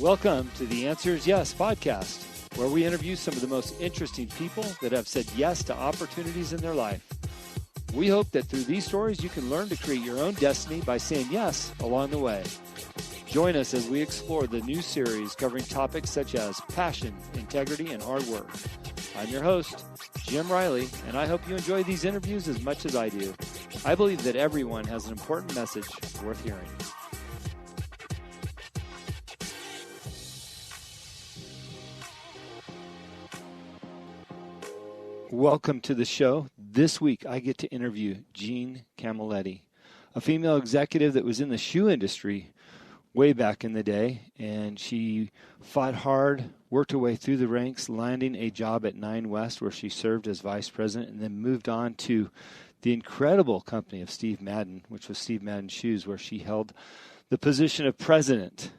Welcome to the Answer is Yes podcast, where we interview some of the most interesting people that have said yes to opportunities in their life. We hope that through these stories, you can learn to create your own destiny by saying yes along the way. Join us as we explore the new series covering topics such as passion, integrity, and hard work. I'm your host, Jim Riley, and I hope you enjoy these interviews as much as I do. I believe that everyone has an important message worth hearing. Welcome to the show. This week, I get to interview Jean Camilletti, a female executive that was in the shoe industry way back in the day, and she fought hard, worked her way through the ranks, landing a job at 9 West where she served as vice president, and then moved on to the incredible company of Steve Madden, which was Steve Madden Shoes, where she held the position of president.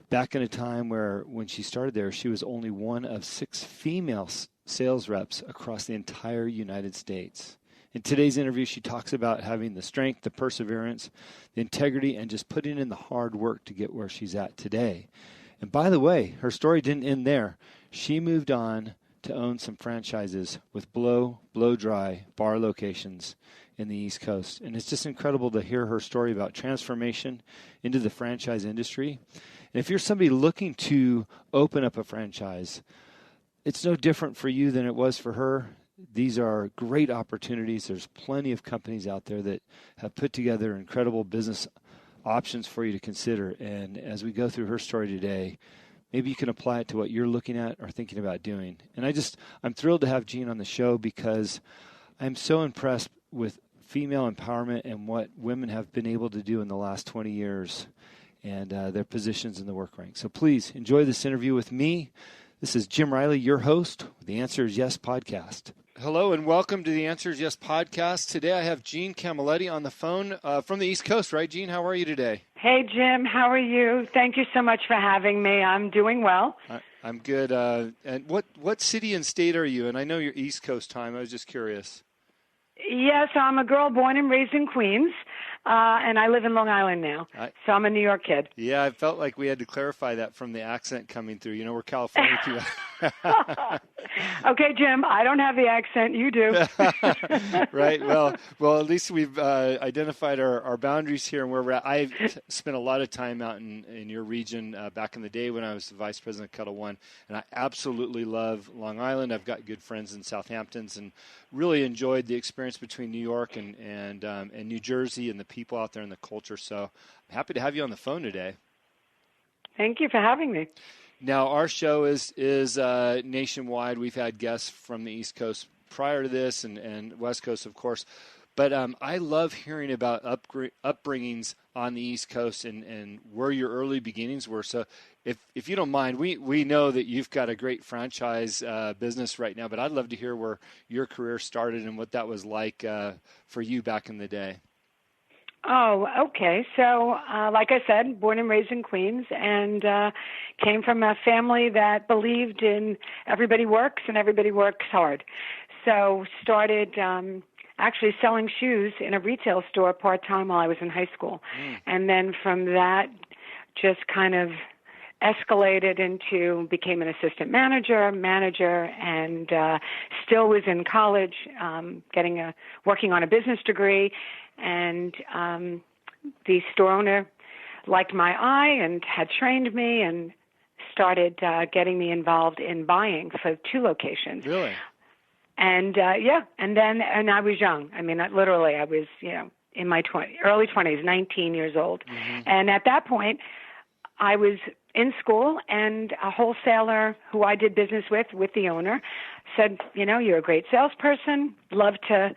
Back in a time where, when she started there, she was only one of 6 female sales reps across the entire United States. In today's interview, she talks about having the strength, the perseverance, the integrity, and just putting in the hard work to get where she's at today. And by the way, her story didn't end there. She moved on to own some franchises with Blo Blow Dry bar locations in the East Coast. And it's just incredible to hear her story about transformation into the franchise industry. And if you're somebody looking to open up a franchise, it's no different for you than it was for her. These are great opportunities. There's plenty of companies out there that have put together incredible business options for you to consider. And as we go through her story today, maybe you can apply it to what you're looking at or thinking about doing. And I'm thrilled to have Jean on the show because I'm so impressed with female empowerment and what women have been able to do in the last 20 years and their positions in the work rank. So please enjoy this interview with me. This is Jim Riley, your host, with the Answer is Yes podcast. Hello and welcome to the Answer is Yes podcast. Today I have Jean Camilletti on the phone from the East Coast, right, Jean? How are you today? Hey, Jim. How are you? Thank you so much for having me. I'm doing well. I'm good. And what city and state are you? And I know you're East Coast time. I was just curious. Yes, I'm a girl born and raised in Queens, and I live in Long Island now. So I'm a New York kid. Yeah, I felt like we had to clarify that from the accent coming through. You know, we're California people. Okay, Jim, I don't have the accent. You do. Right. Well, at least we've identified our boundaries here and where we're at. I've spent a lot of time out in your region back in the day when I was the vice president of Kettle One, and I absolutely love Long Island. I've got good friends in Southamptons and really enjoyed the experience between New York and New Jersey and the people out there and the culture. So I'm happy to have you on the phone today. Thank you for having me. Now, our show is nationwide. We've had guests from the East Coast prior to this and West Coast, of course. But I love hearing about upbringings on the East Coast and where your early beginnings were. So if you don't mind, we know that you've got a great franchise business right now, but I'd love to hear where your career started and what that was like for you back in the day. Oh, okay. So, like I said, born and raised in Queens and came from a family that believed in everybody works and everybody works hard. So started actually selling shoes in a retail store part-time while I was in high school. And then from that just kind of escalated into became an assistant manager, and still was in college, working on a business degree. And the store owner liked my eye and had trained me and started getting me involved in buying for 2 locations. Really? And and I was young. I mean, I was, in my early 20s, 19 years old. Mm-hmm. And at that point, I was in school, and a wholesaler who I did business with the owner, said, you're a great salesperson, love to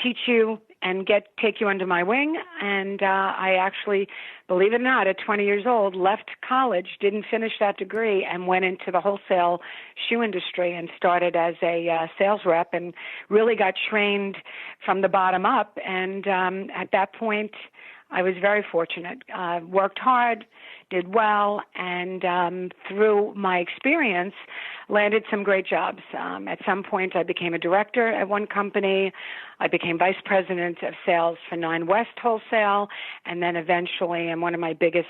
teach you and take you under my wing. And I actually, believe it or not, at 20 years old, left college, didn't finish that degree, and went into the wholesale shoe industry and started as a sales rep and really got trained from the bottom up. And at that point, I was very fortunate. Worked hard, did well, and through my experience, landed some great jobs. At some point, I became a director at one company. I became vice president of sales for 9 West Wholesale, and then eventually, and one of my biggest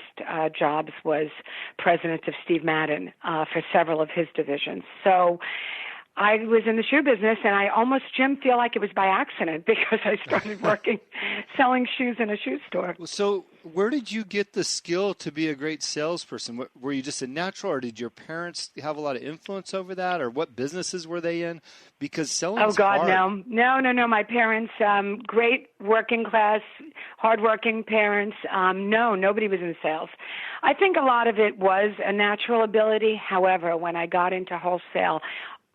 jobs was president of Steve Madden for several of his divisions. So I was in the shoe business, and I almost, Jim, feel like it was by accident because I started working, selling shoes in a shoe store. So where did you get the skill to be a great salesperson? Were you just a natural, or did your parents have a lot of influence over that, or what businesses were they in? Because selling is hard. No. My parents, great working class, hardworking parents. No, nobody was in sales. I think a lot of it was a natural ability. However, when I got into wholesale,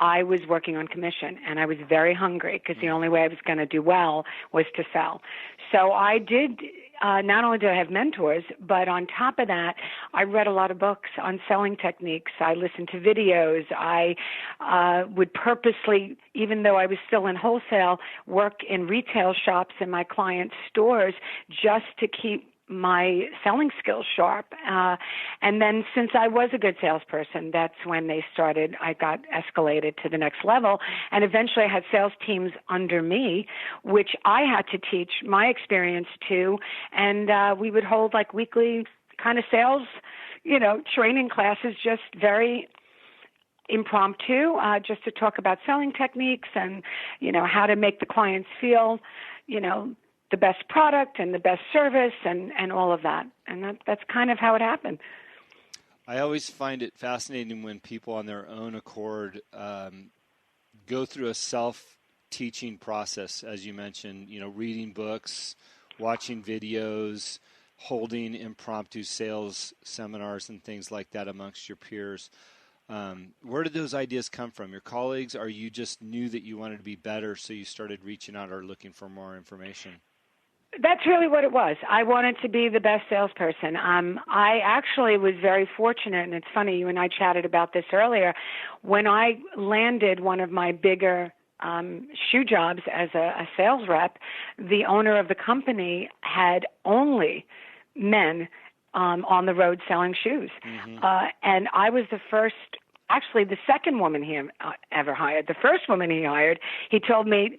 I was working on commission, and I was very hungry because the only way I was going to do well was to sell. So I did, not only did I have mentors, but on top of that, I read a lot of books on selling techniques. I listened to videos. I would purposely, even though I was still in wholesale, work in retail shops in my clients' stores just to keep my selling skills sharp. And then since I was a good salesperson, that's when I got escalated to the next level. And eventually I had sales teams under me, which I had to teach my experience to. And we would hold like weekly kind of sales, training classes, just very impromptu, just to talk about selling techniques and, how to make the clients feel, the best product and the best service and all of that. And that's kind of how it happened. I always find it fascinating when people on their own accord go through a self-teaching process, as you mentioned, reading books, watching videos, holding impromptu sales seminars and things like that amongst your peers. Where did those ideas come from? Your colleagues, or you just knew that you wanted to be better, so you started reaching out or looking for more information? That's really what it was. I wanted to be the best salesperson. I actually was very fortunate, and it's funny, you and I chatted about this earlier. When I landed one of my bigger shoe jobs as a sales rep, the owner of the company had only men on the road selling shoes. Mm-hmm. And I was the second woman he ever hired. The first woman he hired, he told me,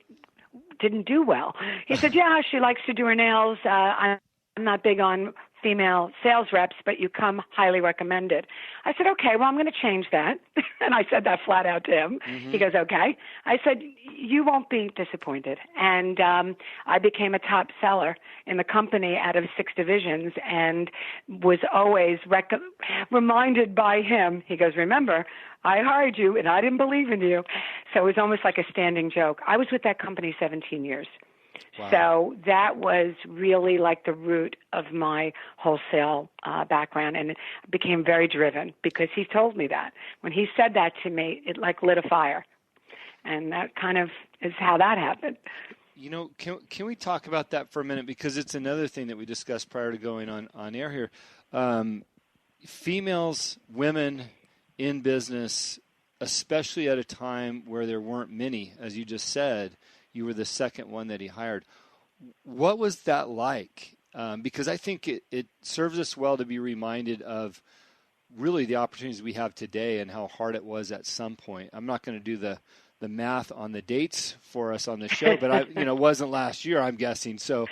didn't do well. He said, yeah, she likes to do her nails. I'm not big on female sales reps, but you come highly recommended. I said, okay, well, I'm going to change that. And I said that flat out to him. Mm-hmm. He goes, okay. I said, you won't be disappointed. And I became a top seller in the company out of 6 divisions and was always reminded by him. He goes, remember, I hired you and I didn't believe in you. So it was almost like a standing joke. I was with that company 17 years. Wow. So that was really like the root of my wholesale background, and it became very driven because he told me that. When he said that to me, it like lit a fire, and that kind of is how that happened. Can we talk about that for a minute, because it's another thing that we discussed prior to going on air here. Females, women in business, especially at a time where there weren't many, as you just said. You were the second one that he hired. What was that like? Because I think it serves us well to be reminded of really the opportunities we have today and how hard it was at some point. I'm not going to do the math on the dates for us on the show, but it wasn't last year, I'm guessing. So,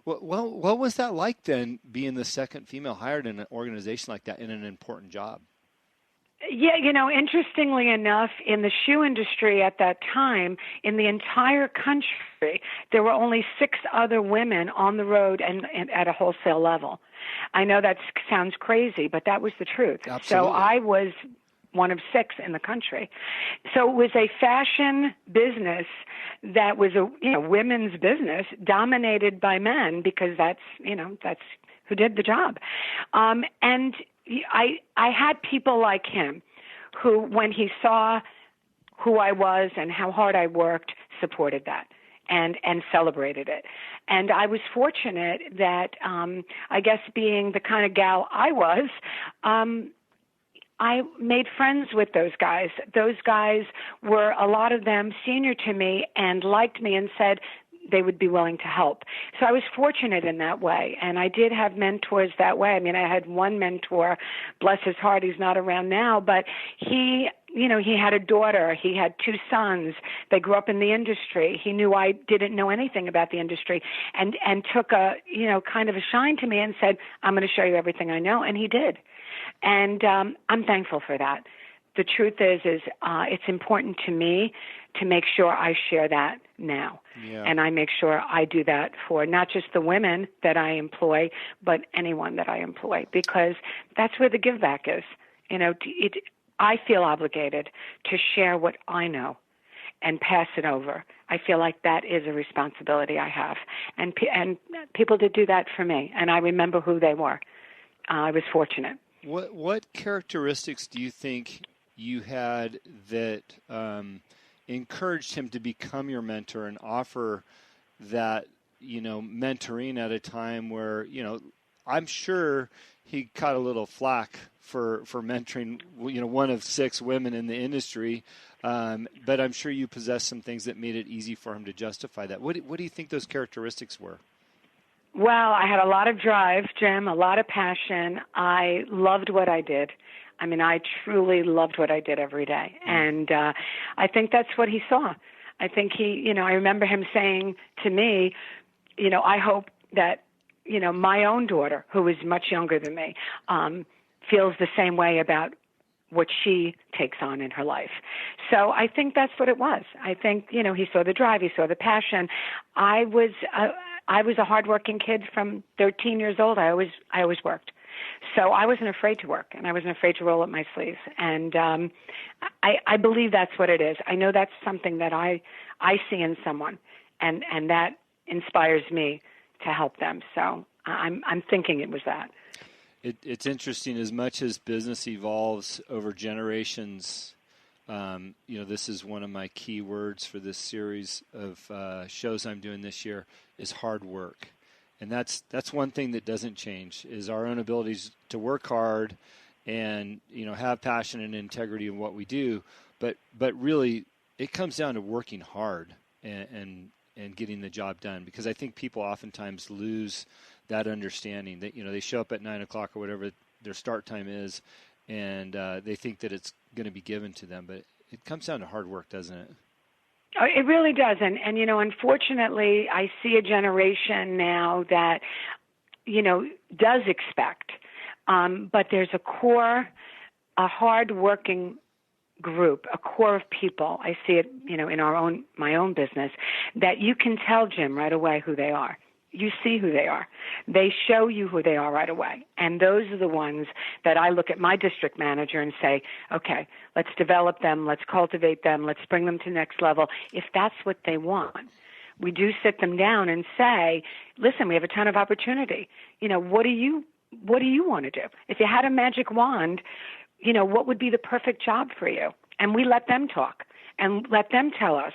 what was that like then, being the second female hired in an organization like that in an important job? Yeah, interestingly enough, in the shoe industry at that time, in the entire country, there were only 6 other women on the road and at a wholesale level. I know that sounds crazy, but that was the truth. Absolutely. So I was one of 6 in the country. So it was a fashion business that was a women's business dominated by men, because that's who did the job. And I had people like him who, when he saw who I was and how hard I worked, supported that and celebrated it. And I was fortunate that, I guess being the kind of gal I was, I made friends with those guys. Those guys were, a lot of them, senior to me and liked me and said, they would be willing to help. So I was fortunate in that way, and I did have mentors that way. I mean, I had one mentor, bless his heart, he's not around now, but he had a daughter, he had 2 sons, they grew up in the industry. He knew I didn't know anything about the industry, and took a, kind of a shine to me and said, I'm going to show you everything I know, and he did. And I'm thankful for that. The truth is it's important to me to make sure I share that now. Yeah. And I make sure I do that for not just the women that I employ, but anyone that I employ, because that's where the give back is. I feel obligated to share what I know and pass it over. I feel like that is a responsibility I have. And people did do that for me, and I remember who they were. I was fortunate. What characteristics do you think you had that encouraged him to become your mentor and offer that, mentoring at a time where, I'm sure he caught a little flack for mentoring, one of 6 women in the industry, but I'm sure you possess some things that made it easy for him to justify that. What do you think those characteristics were? Well, I had a lot of drive, Jim, a lot of passion. I loved what I did. I mean, I truly loved what I did every day. And I think that's what he saw. I think I remember him saying to me, I hope that, my own daughter, who is much younger than me, feels the same way about what she takes on in her life. So I think that's what it was. I think, he saw the drive, he saw the passion. I was a hardworking kid from 13 years old. I always worked. So I wasn't afraid to work, and I wasn't afraid to roll up my sleeves. And I believe that's what it is. I know that's something that I see in someone, and that inspires me to help them. So I'm thinking it was that. It's interesting. As much as business evolves over generations, this is one of my key words for this series of shows I'm doing this year is hard work. And that's one thing that doesn't change is our own abilities to work hard and, have passion and integrity in what we do. But really it comes down to working hard and getting the job done, because I think people oftentimes lose that understanding that, they show up at 9:00 or whatever their start time is, and they think that it's going to be given to them. But it comes down to hard work, doesn't it? It really does. And unfortunately, I see a generation now that, does expect. But there's a hard-working group, a core of people. I see it, in my own business, that you can tell, Jim, right away who they are. You see who they are. They show you who they are right away. And those are the ones that I look at my district manager and say, okay, let's develop them, let's cultivate them, let's bring them to the next level. If that's what they want, we do sit them down and say, listen, we have a ton of opportunity. What do you want to do? If you had a magic wand, what would be the perfect job for you? And we let them talk and let them tell us,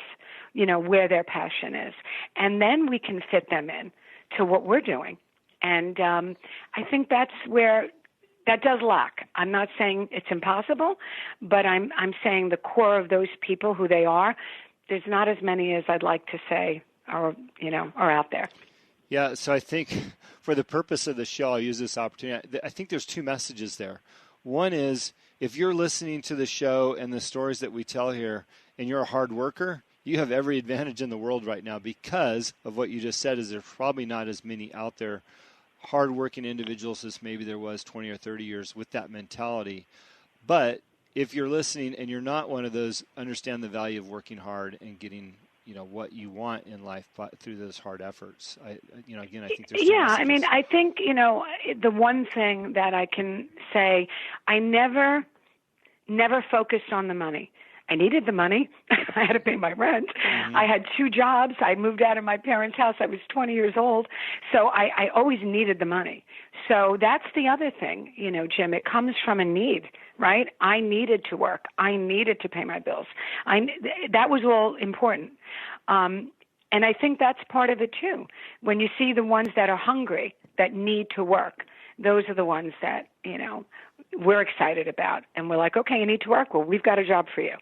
where their passion is. And then we can fit them in to what we're doing. And I think that's where that does lack. I'm not saying it's impossible, but I'm saying the core of those people, who they are, there's not as many as I'd like to say are out there. Yeah, so I think for the purpose of the show, I'll use this opportunity. I think there's 2 messages there. One is, if you're listening to the show and the stories that we tell here, and you're a hard worker, you have every advantage in the world right now, because of what you just said, is there's probably not as many out there hardworking individuals as maybe there was 20 or 30 years with that mentality. But if you're listening and you're not one of those, understand the value of working hard and getting, what you want in life through those hard efforts. I think there's I think, the one thing that I can say, I never focused on the money. I needed the money. I had to pay my rent. Mm-hmm. I had 2 jobs. I moved out of my parents' house. I was 20 years old. So I always needed the money. So that's the other thing, Jim. It comes from a need, right? I needed to work. I needed to pay my bills. That was all important. And I think that's part of it, too. When you see the ones that are hungry, that need to work, those are the ones that, we're excited about. And we're like, okay, you need to work. Well, we've got a job for you.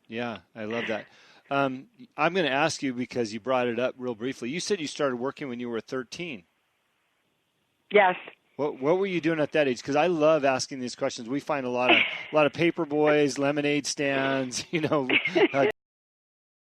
Yeah, I love that. I'm going to ask you because you brought it up real briefly. You said you started working when you were 13. Yes. What were you doing at that age? Because I love asking these questions. We find a lot of paper boys, lemonade stands,